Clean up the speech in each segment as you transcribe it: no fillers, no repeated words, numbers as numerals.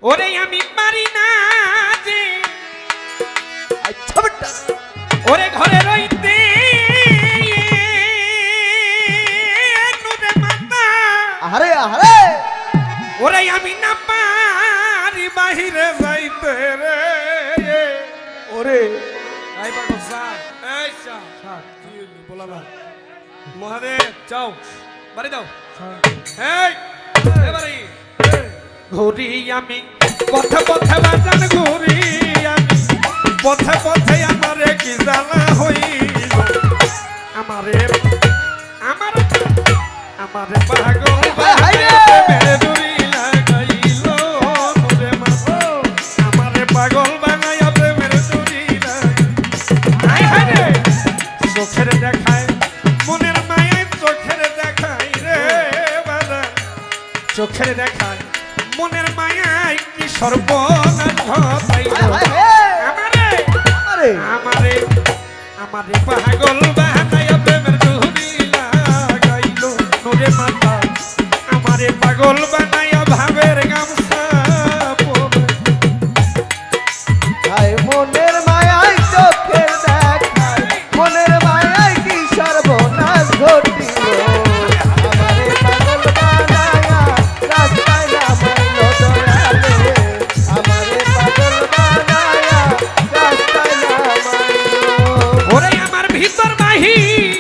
ওরে আমি পারি না যে আচ্ছা বেটা ওরে ঘরে রইতে নুরে মাতা আরে আরে ওরে আমি না পারি বাহিরে যাইতে রে ওরে আই পাগল স্যার এই স্যার কি বলা না মহাদেব যাও বাড়ি যাও এই এবারে ঘুরি আমি পথে পথে বাজান ঘুরি আমি পথে পথে আমারে কি জানা হইল আমারে আমারে আমারে পাগল বানাইতে দূরি লাগাইল ওরে মা আমারে পাগল বানাইয়া প্রেমের দূরি লাগাই হায় রে চোখের দেখায় মনের মায়ায় চোখের দেখাই রে বাবা চোখের দেখায় মনের মায়ায় কি সর্বনাশ ঘটাইল আমারে আরে আমারে আমারে পাগল বানাইয়া প্রেমের দূরি লাগাইল ওরে মাতা আমারে পাগল বানাইয়া ভাবের গামছা পরে হায় মনের মায়ায় চোখের দেখায় মনের মায়ায় কি সর্বনাশ ঘটিল আমারে পাগল বানায়া রাস্তায় নামাইল দয়ালে আমারে পাগল বানায়া রাস্তায় নামাইল ওরে আমার ভিতর বাহির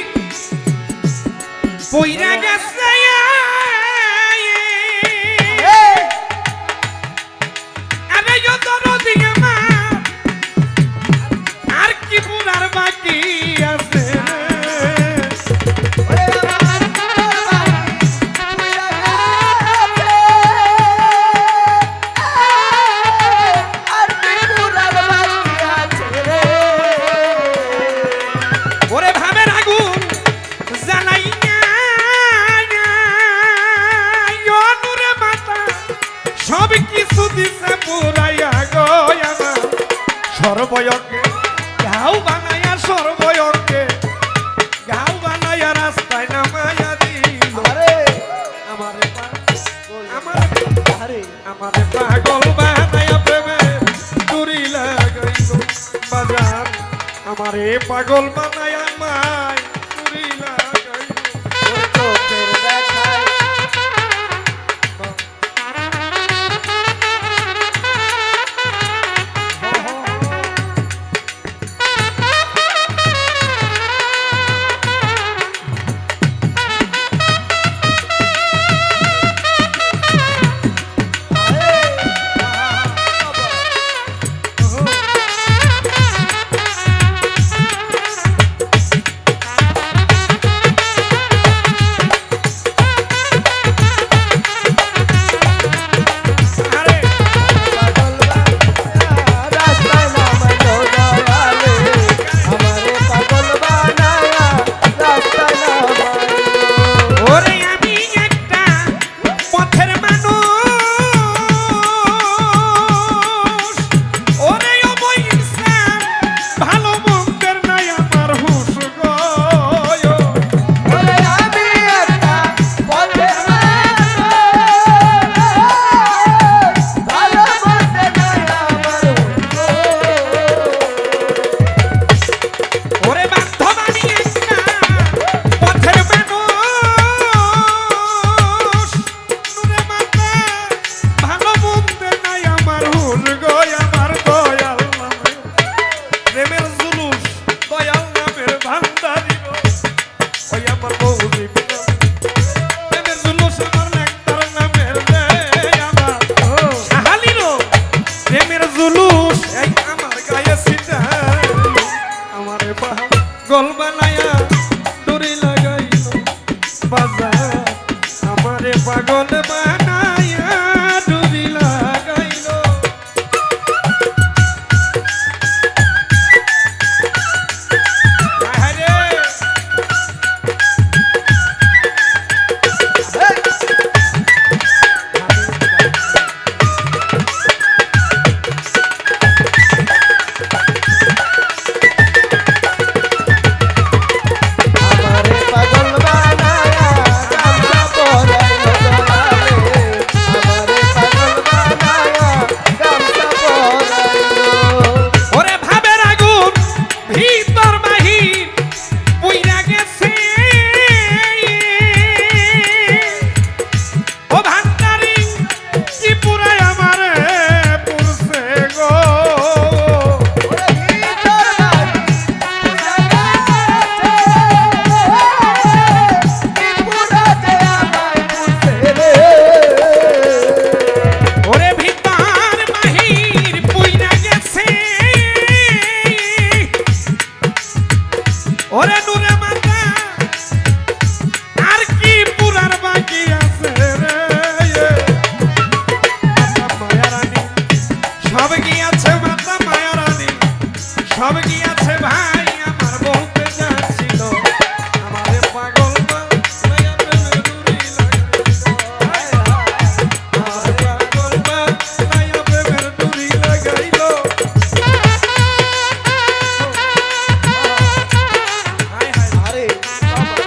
পইরা গেছে আরে যত নদী আমার আর কি পুরার বাকি আছে ওরে ভাবের আগুন জ্বালাইয়া নুরে মাতা সব কিছু দিছে পুরাইয়া গো আমার সর্বয়কে ঘাও বানাইয়া সর্বয়কে ঘাও বানাইয়া রাস্তায় নামাইয়া দিল আমারে আমারে পাগল বানাইয়া প্রেমে দূরি লাগাইল বাজার আমারে পাগল বানাইয়া মাই দূরি লাগাইল চোখের দেখায় সব গিয়াছে ভাই আমার বলতে যাচ্ছিল আমারে পাগল বানায়া প্রেমের ডুরি লাগাইলো আমারে পাগল বানায়া প্রেমের ডুরি লাগাইলো হায় হায় আরে হারমোনিয়াম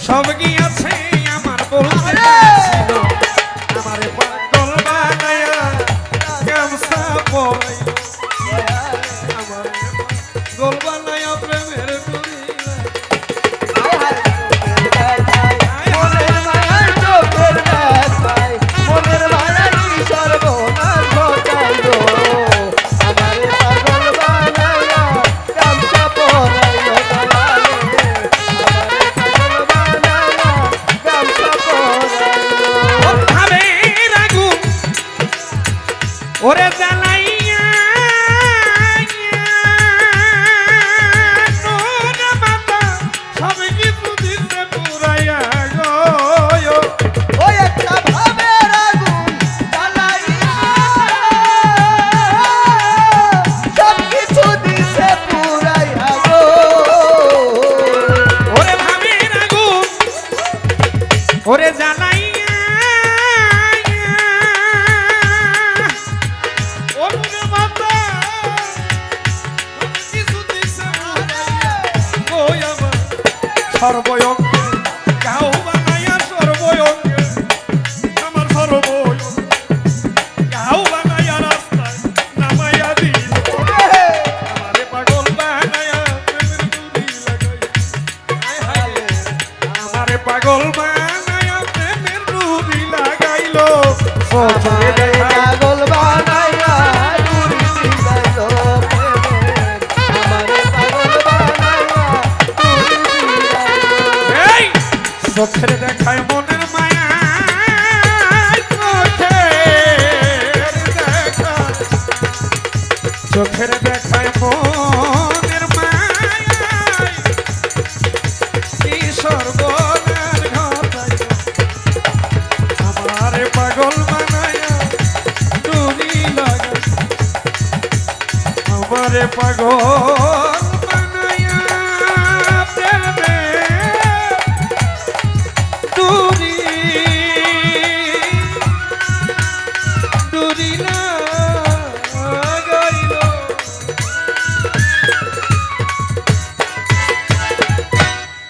সব গিয়াছে আমার বলতে যাচ্ছিল আমারে পাগল বানায়া গামছা পরাইলো আমারে পাগল বানায়া প্রেমের ডুরি মনের মায়ায় চোখের দেখায় মনের মায়ায় কি সর্বনাশ ঘটাইলো আমারে পাগল বানায়া গামছা পরাইলো দয়ালে আমারে পাগল বানায়া গামছা পরাইলো ভাবে রাগু ওরে জ্বালাইয়া নোর মাতা সব কিছু দিতে পুরাইয়া গো ওই একটা ভাবের আগুন জ্বালাইয়া সবকিছু দিছে পুরাইয়া গো ওরে ভাবের আগুন ওরে জ্বালাইয়া ওরে মাতা কিছু দিছে পুরাইয়া গো আমার সর্বয়ঙ্গে গাও বানাইয়া সর্বয়ঙ্গে আমার সর্বয়ঙ্গে গাও বানাইয়া রাস্তায় নামাইয়া দিল আমারে পাগল বানাইয়া প্রেমের ডুরি লাগাই হায় হায় আমারে পাগল বানাইয়া প্রেমের ডুরি লাগাইলো সজরে দেখা পাগল বানাইয়া ডুরি দিলাইলো প্রেমে আমারে পাগল বানাইয়া ডুরি দিলাইলো এই চোখের দেখায় মনের মায়া চোখের দেখায় মনের মায়া কি সর্বনাশ ঘটাইল আমারে পাগল বানায়া ডুরি লাগাই আমারে পাগল